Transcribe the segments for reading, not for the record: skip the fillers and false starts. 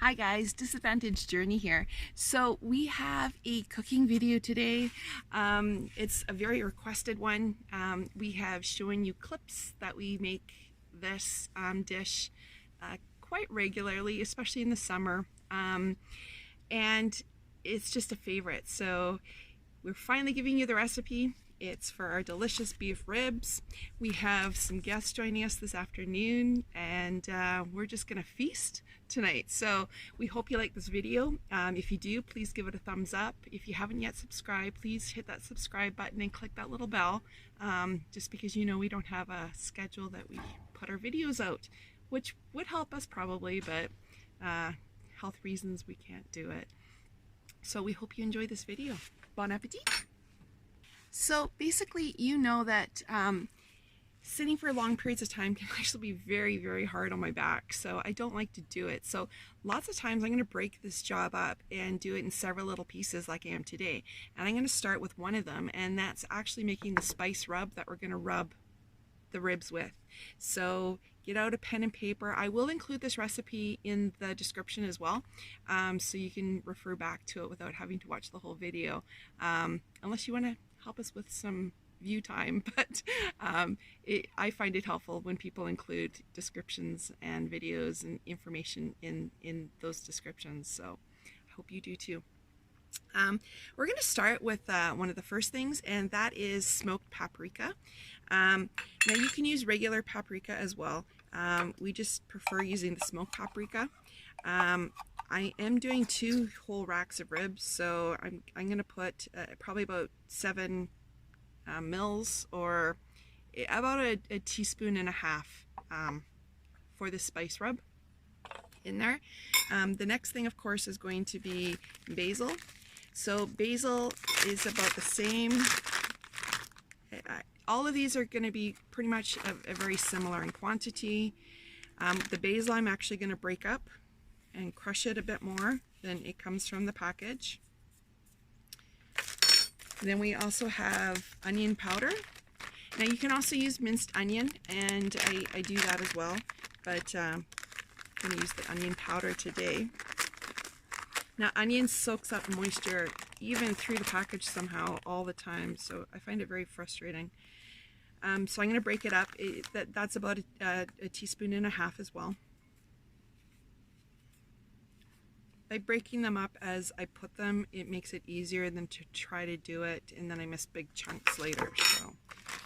Hi guys, Disadvantage Journey here. So we have a cooking video today. It's a very requested one. We have shown you clips that we make this dish quite regularly, especially in the summer. And it's just a favorite. So we're finally giving you the recipe. It's for our delicious beef ribs. We have some guests joining us this afternoon, and we're just gonna feast tonight. So we hope you like this video. If you do, please give it a thumbs up. If you haven't yet subscribed, please hit that subscribe button and click that little bell, just because you know we don't have a schedule that we put our videos out, which would help us probably, but health reasons we can't do it. So we hope you enjoy this video. Bon appetit! So basically, you know that sitting for long periods of time can actually be very, very hard on my back. So I don't like to do it. So lots of times I'm going to break this job up and do it in several little pieces like I am today. And I'm going to start with one of them, and that's actually making the spice rub that we're going to rub the ribs with. So get out a pen and paper. I will include this recipe in the description as well, so you can refer back to it without having to watch the whole video, unless you want to help us with some view time. But I find it helpful when people include descriptions and videos and information in those descriptions, so I hope you do too. We're going to start with one of the first things, and that is smoked paprika. Now you can use regular paprika as well. We just prefer using the smoked paprika. I am doing 2 whole racks of ribs, so I'm going to put probably about 7 mils, or about a teaspoon and a half for the spice rub in there. The next thing, of course, is going to be basil. So basil is about the same. All of these are going to be pretty much a very similar in quantity. The basil I'm actually going to break up and crush it a bit more than it comes from the package. Then we also have onion powder. Now you can also use minced onion, and I do that as well, but I'm going to use the onion powder today. Now onion soaks up moisture even through the package somehow all the time, so I find it very frustrating. So I'm going to break it up. That's about a teaspoon and a half as well. By breaking them up as I put them, it makes it easier than to try to do it and then I miss big chunks later. So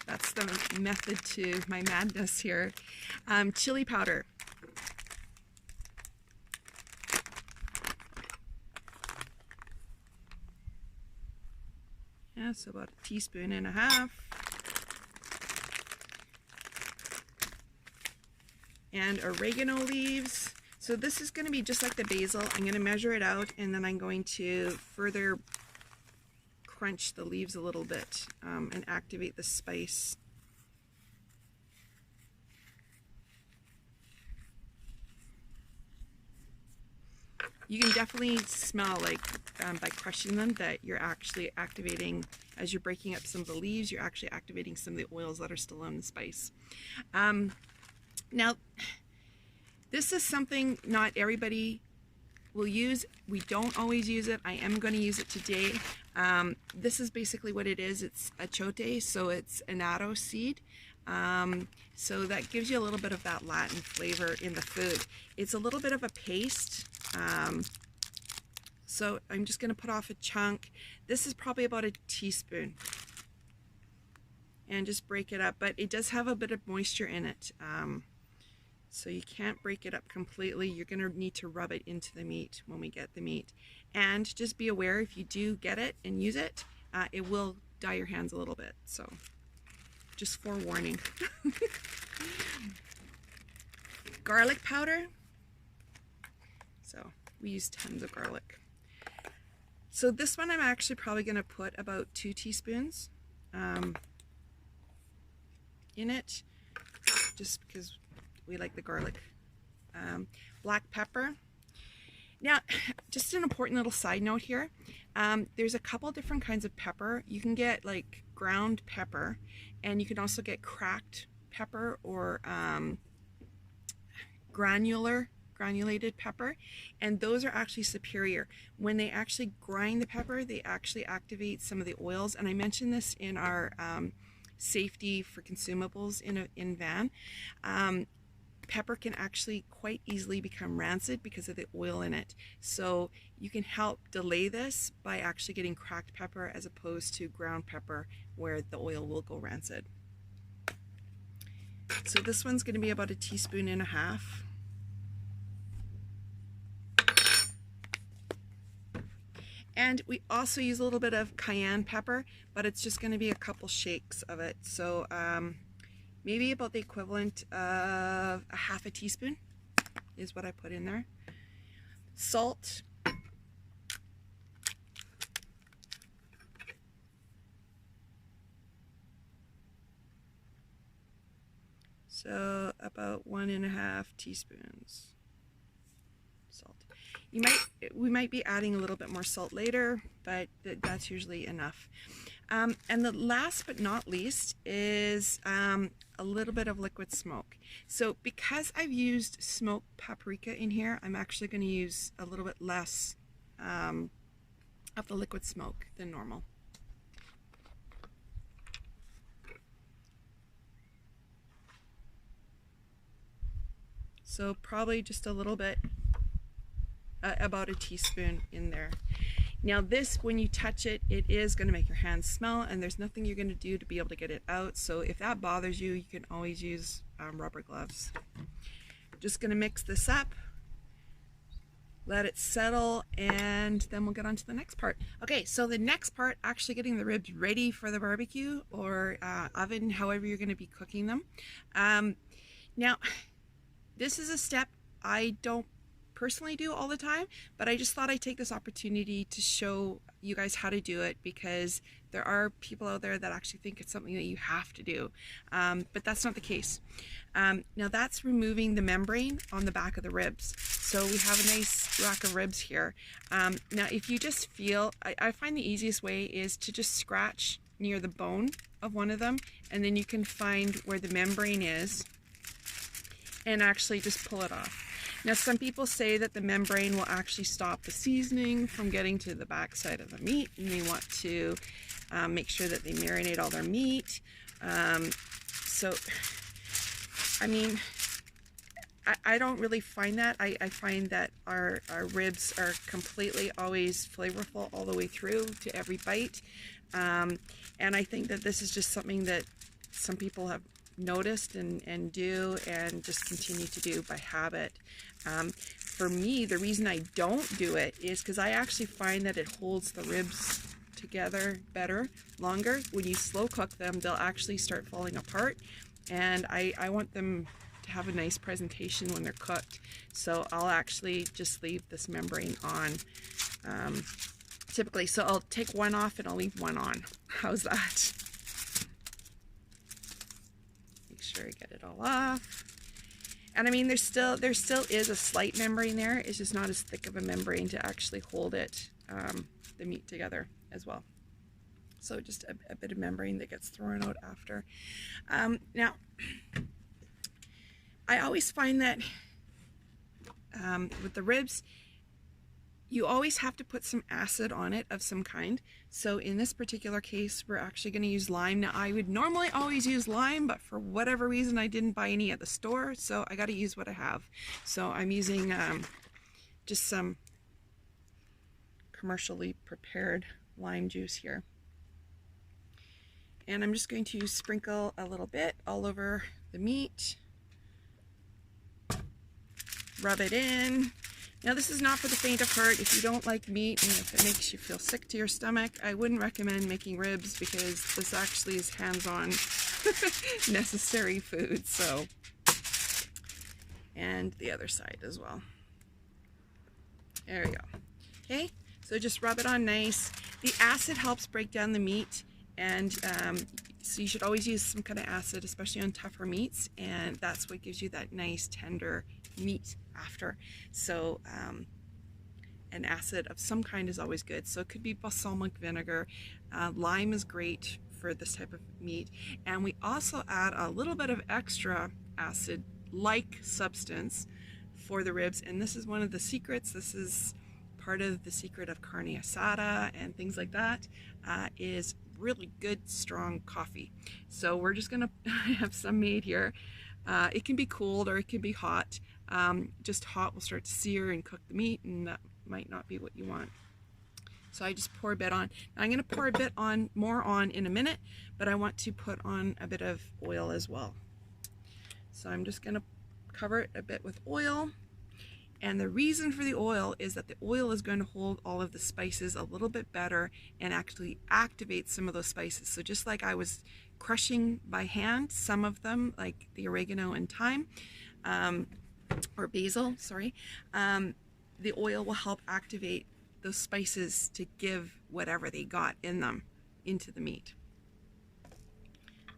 that's the method to my madness here. Chili powder. Yeah, so about a teaspoon and a half. And oregano leaves. So this is going to be just like the basil. I'm going to measure it out, and then I'm going to further crunch the leaves a little bit and activate the spice. You can definitely smell, like by crushing them, that you're actually activating, as you're breaking up some of the leaves, you're actually activating some of the oils that are still in the spice. Now, this is something not everybody will use. We don't always use it. I am going to use it today. This is basically what it is. It's achote, so it's annatto seed. So that gives you a little bit of that Latin flavor in the food. It's a little bit of a paste. So I'm just going to put off a chunk. This is probably about a teaspoon. And just break it up. But it does have a bit of moisture in it. So you can't break it up completely. You're going to need to rub it into the meat when we get the meat. And just be aware, if you do get it and use it, it will dye your hands a little bit. So just forewarning. Garlic powder. So we use tons of garlic. So this one I'm actually probably going to put about 2 teaspoons in it, just because we like the garlic. Black pepper. Now, just an important little side note here. There's a couple different kinds of pepper. You can get like ground pepper, and you can also get cracked pepper or granular granulated pepper, and those are actually superior. When they actually grind the pepper, they actually activate some of the oils, and I mentioned this in our safety for consumables in van. Pepper can actually quite easily become rancid because of the oil in it. So you can help delay this by actually getting cracked pepper as opposed to ground pepper where the oil will go rancid. So this one's going to be about 1.5 teaspoons. And we also use a little bit of cayenne pepper, but it's just going to be a couple shakes of it. So maybe about the equivalent of 1/2 teaspoon is what I put in there. Salt. So about 1.5 teaspoons salt. We might be adding a little bit more salt later, but that's usually enough. And the last but not least is a little bit of liquid smoke. So because I've used smoked paprika in here, I'm actually going to use a little bit less of the liquid smoke than normal. So probably just a little bit, about 1 teaspoon in there. Now this, when you touch it, it is going to make your hands smell, and there's nothing you're going to do to be able to get it out. So if that bothers you, you can always use rubber gloves. Just going to mix this up, let it settle, and then we'll get on to the next part. Okay, so the next part, actually getting the ribs ready for the barbecue or oven, however you're going to be cooking them. Now, this is a step I don't personally do all the time, but I just thought I'd take this opportunity to show you guys how to do it, because there are people out there that actually think it's something that you have to do, but that's not the case. Now that's removing the membrane on the back of the ribs. So we have a nice rack of ribs here. Now if you just feel, I find the easiest way is to just scratch near the bone of one of them, and then you can find where the membrane is and actually just pull it off. Now some people say that the membrane will actually stop the seasoning from getting to the back side of the meat, and they want to make sure that they marinate all their meat. So, I mean, I don't really find that. I find that our ribs are completely always flavorful all the way through to every bite. And I think that this is just something that some people have noticed and do and just continue to do by habit. For me, the reason I don't do it is because I actually find that it holds the ribs together better, longer. When you slow cook them, they'll actually start falling apart, and I want them to have a nice presentation when they're cooked. So I'll actually just leave this membrane on typically. So I'll take one off and I'll leave one on. How's that? Sure, get it all off. And I mean, there still is a slight membrane there. It's just not as thick of a membrane to actually hold it, the meat together as well. So just a bit of membrane that gets thrown out after. Now, I always find that with the ribs, you always have to put some acid on it of some kind. So in this particular case, we're actually going to use lime. Now I would normally always use lime, but for whatever reason I didn't buy any at the store, so I got to use what I have. So I'm using just some commercially prepared lime juice here. And I'm just going to sprinkle a little bit all over the meat. Rub it in. Now this is not for the faint of heart. If you don't like meat and if it makes you feel sick to your stomach, I wouldn't recommend making ribs, because this actually is hands-on necessary food. So, and the other side as well. There we go. Okay, so just rub it on nice. The acid helps break down the meat, and so you should always use some kind of acid, especially on tougher meats, and that's what gives you that nice tender meat after. So an acid of some kind is always good. So it could be balsamic vinegar. Lime is great for this type of meat, and we also add a little bit of extra acid like substance for the ribs. And this is one of the secrets. This is part of the secret of carne asada and things like that, is really good strong coffee. So we're just gonna have some made here. It can be cold or it can be hot. Just hot will start to sear and cook the meat, and that might not be what you want. So I just pour a bit on. Now I'm going to pour a bit on, more on in a minute, but I want to put on a bit of oil as well. So I'm just going to cover it a bit with oil. And the reason for the oil is that the oil is going to hold all of the spices a little bit better and actually activate some of those spices. So just like I was crushing by hand some of them, like the oregano and thyme, or basil, sorry, the oil will help activate those spices to give whatever they got in them into the meat.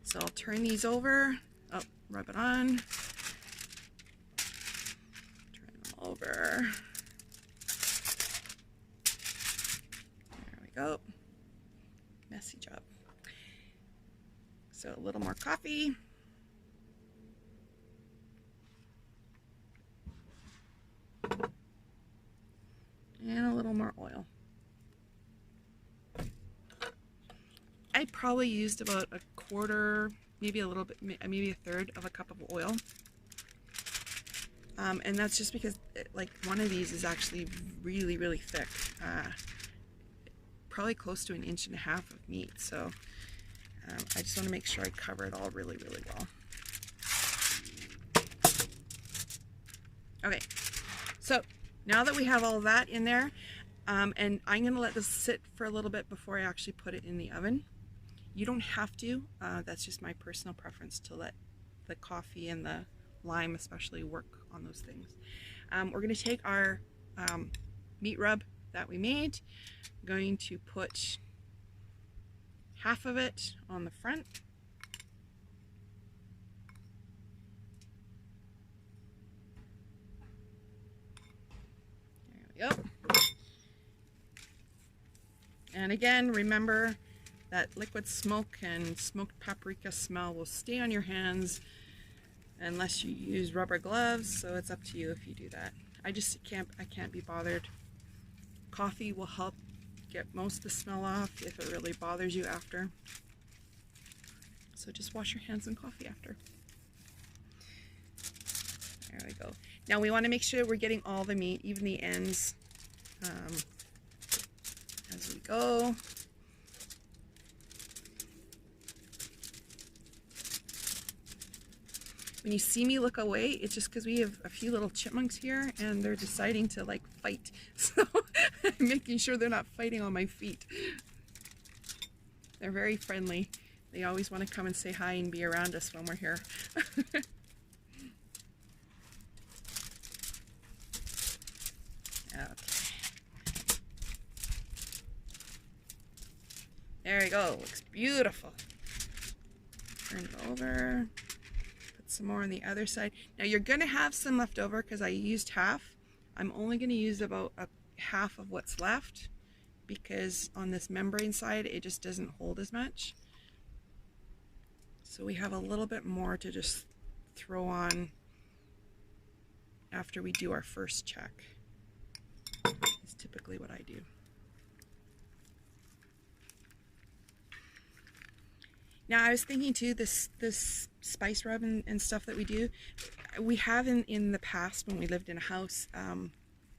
So I'll turn these over, rub it on, over. There we go. Messy job. So a little more coffee. And a little more oil. I probably used about a quarter, maybe a little bit, maybe a third of a cup of oil. And that's just because like one of these is actually really, really thick. Probably close to 1.5 inches of meat. So I just want to make sure I cover it all really, really well. Okay, so now that we have all that in there, and I'm going to let this sit for a little bit before I actually put it in the oven. You don't have to. That's just my personal preference to let the coffee and the lime especially work on those things. We're going to take our meat rub that we made. I'm going to put half of it on the front. There we go. And again, remember that liquid smoke and smoked paprika smell will stay on your hands unless you use rubber gloves, so it's up to you if you do that. I can't be bothered. Coffee will help get most of the smell off if it really bothers you after. So just wash your hands in coffee after. There we go. Now we want to make sure we're getting all the meat, even the ends, as we go. When you see me look away, it's just because we have a few little chipmunks here and they're deciding to like fight. So I'm making sure they're not fighting on my feet. They're very friendly. They always want to come and say hi and be around us when we're here. Okay. There we go. Looks beautiful. Turn it over. Some more on the other side. Now you're going to have some left over because I used half. I'm only going to use about half of what's left because on this membrane side it just doesn't hold as much. So we have a little bit more to just throw on after we do our first check. It's typically what I do. Now I was thinking too, this spice rub and stuff that we do, we have in the past when we lived in a house,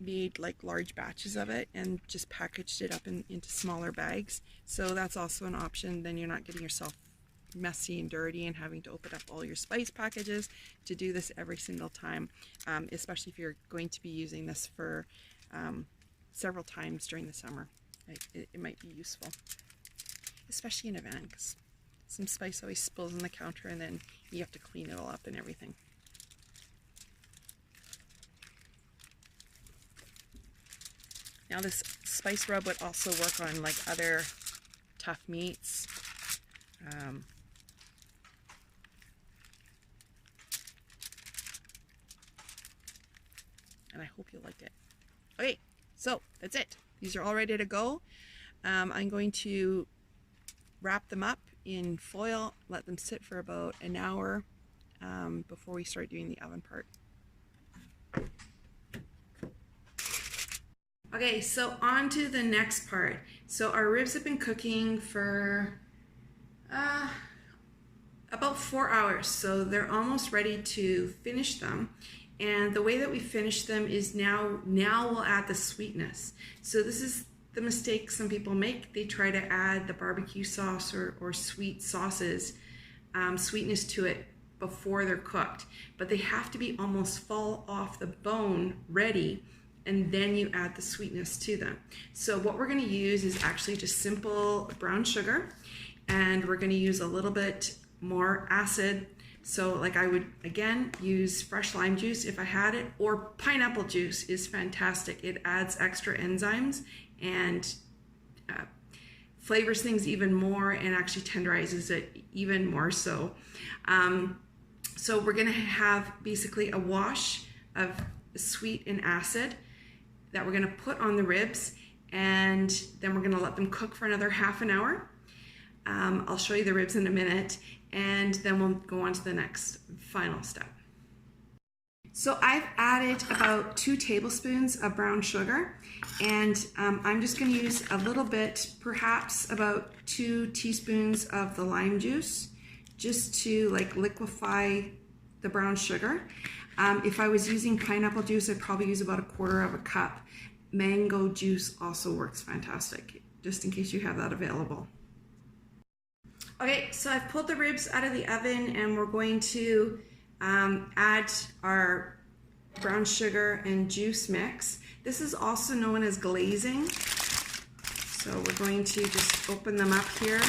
made like large batches of it and just packaged it up into smaller bags. So that's also an option. Then you're not getting yourself messy and dirty and having to open up all your spice packages to do this every single time, especially if you're going to be using this for several times during the summer. It might be useful, especially in a van, because some spice always spills on the counter and then you have to clean it all up and everything. Now this spice rub would also work on like other tough meats. And I hope you liked it. Okay, so that's it. These are all ready to go. I'm going to wrap them up in foil, let them sit for about an hour before we start doing the oven part. Okay, so on to the next part. So our ribs have been cooking for about 4 hours, so they're almost ready to finish them. And the way that we finish them is now we'll add the sweetness. So this is the mistake some people make. They try to add the barbecue sauce or sweet sauces, sweetness to it before they're cooked. But they have to be almost fall off the bone ready, and then you add the sweetness to them. So what we're gonna use is actually just simple brown sugar, and we're gonna use a little bit more acid. So like I would, again, use fresh lime juice if I had it, or pineapple juice is fantastic. It adds extra enzymes and flavors things even more and actually tenderizes it even more so. So we're gonna have basically a wash of sweet and acid that we're gonna put on the ribs, and then we're gonna let them cook for another half an hour. I'll show you the ribs in a minute, and then we'll go on to the next final step. So I've added about 2 tablespoons of brown sugar, and I'm just going to use a little bit, perhaps about 2 teaspoons of the lime juice, just to like liquefy the brown sugar. If I was using pineapple juice, I'd probably use about 1/4 cup. Mango juice also works fantastic, just in case you have that available. Okay, so I've pulled the ribs out of the oven, and we're going to add our brown sugar and juice mix. This is also known as glazing. So we're going to just open them up here.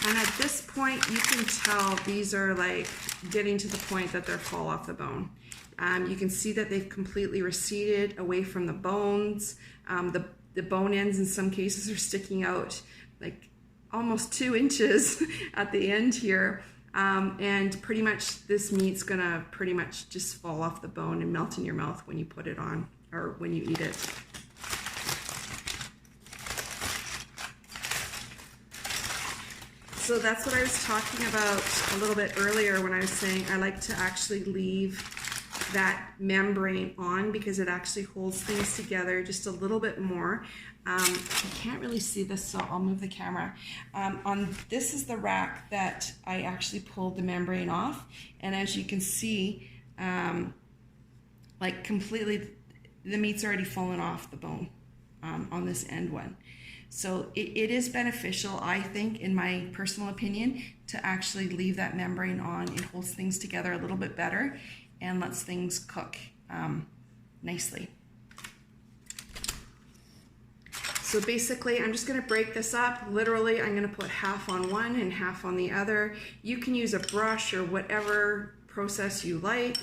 And at this point, you can tell these are like getting to the point that they're fall off the bone. You can see that they've completely receded away from the bones. The bone ends in some cases are sticking out like almost 2 inches at the end here. And pretty much this meat's gonna pretty much just fall off the bone and melt in your mouth when you put it on or when you eat it. So that's what I was talking about a little bit earlier when I was saying I like to actually leave that membrane on because it actually holds things together just a little bit more. You can't really see this, so I'll move the camera. This is the rack that I actually pulled the membrane off, and as you can see, like completely, the meat's already fallen off the bone on this end one. So it is beneficial, I think, in my personal opinion, to actually leave that membrane on. It holds things together a little bit better and lets things cook nicely. So basically, I'm just gonna break this up. Literally, I'm gonna put half on one and half on the other. You can use a brush or whatever process you like.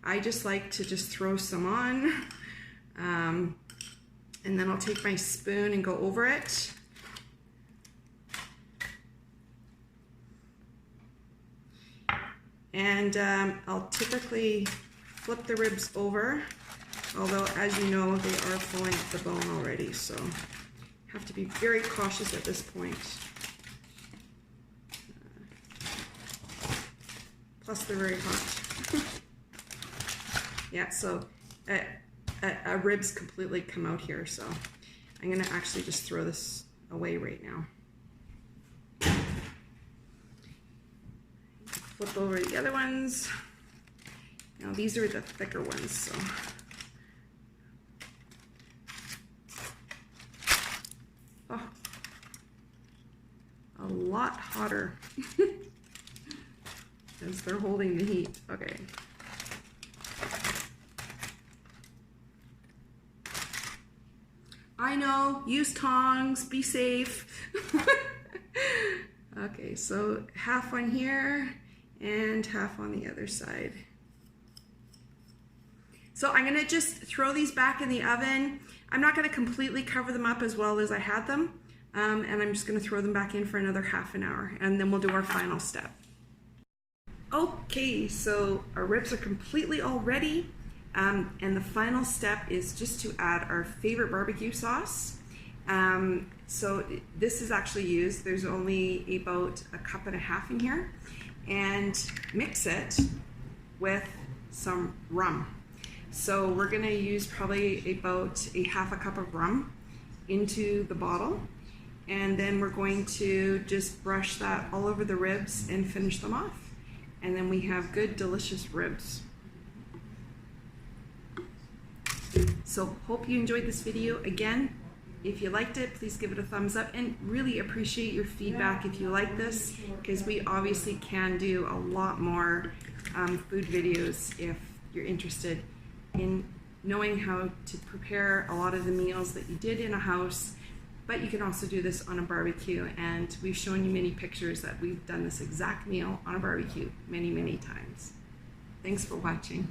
I just like to just throw some on. And then I'll take my spoon and go over it. And I'll typically flip the ribs over, although as you know, they are falling off the bone already, so have to be very cautious at this point. Plus they're very hot. Yeah, so our ribs completely come out here, so I'm gonna actually just throw this away right now. Flip over the other ones. Now these are the thicker ones, so. Oh, a lot hotter as they're holding the heat. Okay. I know, use tongs, be safe. Okay, so half on here and half on the other side. So I'm gonna just throw these back in the oven. I'm not gonna completely cover them up as well as I had them, and I'm just gonna throw them back in for another half an hour, and then we'll do our final step. Okay, so our ribs are completely all ready. And the final step is just to add our favorite barbecue sauce. So this is actually used, there's only about 1.5 cups in here, and mix it with some rum. So we're gonna use probably about a half a cup of rum into the bottle, and then we're going to just brush that all over the ribs and finish them off. And then we have good, delicious ribs. So hope you enjoyed this video. Again, if you liked it, please give it a thumbs up, and really appreciate your feedback if you like this, because we obviously can do a lot more food videos if you're interested in knowing how to prepare a lot of the meals that you did in a house, but you can also do this on a barbecue, and we've shown you many pictures that we've done this exact meal on a barbecue many, many times. Thanks for watching.